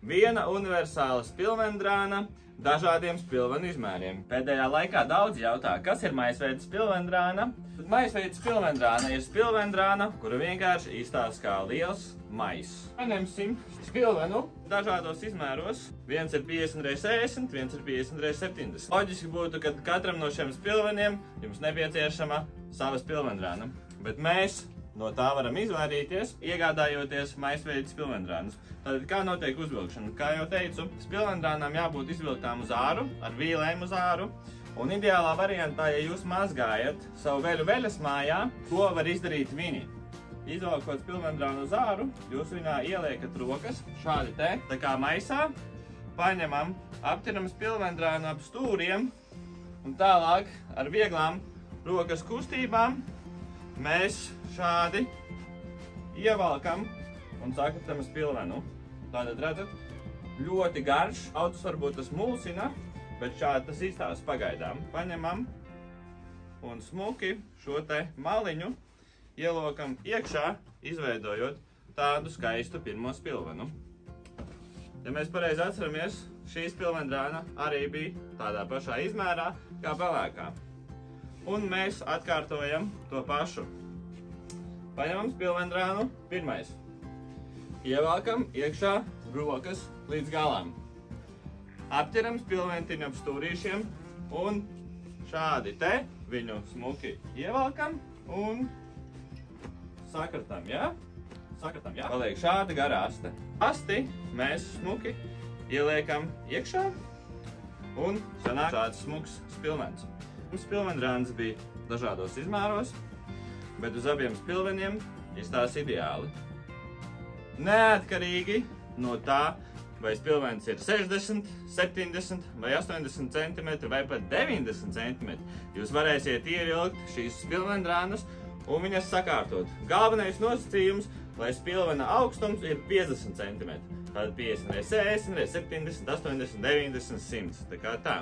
Viena universāla spilvendrāna dažādiem spilvenu izmēriem. Pēdējā laikā daudz jautā, kas ir maisveida spilvendrāna. Maisveida spilvendrāna ir spilvendrāna, kura vienkārši izstāsta kā liels maiss. Paņemsim spilvenu dažādos izmēros. Viens ir 50×60, viens ir 50×70. Loģiski būtu, ka katram no šiem spilveniem jums nepieciešama sava spilvendrāna. Bet mēs no tā varam izvairīties, iegādājoties maisveida spilvendrānas. Tātad, kā notiek uzvilkšana? Kā jau teicu, spilvendrānām jābūt izvilktām uz āru, ar vīlēm uz āru. Un ideālā variantā, ja jūs mazgājat savu veļu veļas mājā, to var izdarīt vini. Izvelkot spilvendrānu uz āru, jūs viņā ieliekat rokas, šādi te, tā kā maisā, paņemam, aptiram spilvendrānu ap stūriem, un tālāk ar vieglām rokas kustībām mēs šādi ievalkam un sakatam spilvenu. Tātad redzat, ļoti garš, autus varbūt tas mulsina, bet šādi tas izstāsta pagaidām. Paņemam un smuki šo te maliņu ielokam iekšā, izveidojot tādu skaistu pirmo spilvenu. Ja mēs pareizi atceramies, šī spilvendrāna arī bija tādā pašā izmērā kā pelēkā. Un mēs atkārtojam to pašu. Paņemam spilvendrānu, pirmais. Ievelkam iekšā rokas līdz galam. Apķeram spilventiņu ap stūrīšiem un šādi te viņu smuki ievelkam un sakratam, ja? Sakratam, ja? Paliek šāda gara aste. Asti mēs smuki ieliekam iekšā un sanāk šāds smuks spilvens. Spilvendrānas bija dažādos izmēros, bet uz abiem spilveniem izstāsta ideāli. Neatkarīgi no tā, vai spilvens ir 60, 70 vai 80 cm vai pat 90 cm, jūs varēsiet ievilkt šīs spilvendrānas un viņas sakārtot. Galvenais nosacījums, lai spilvena augstums ir 50 cm. Tātad 50 x 60 x 70, 80, 90, 100. Tā kā tā.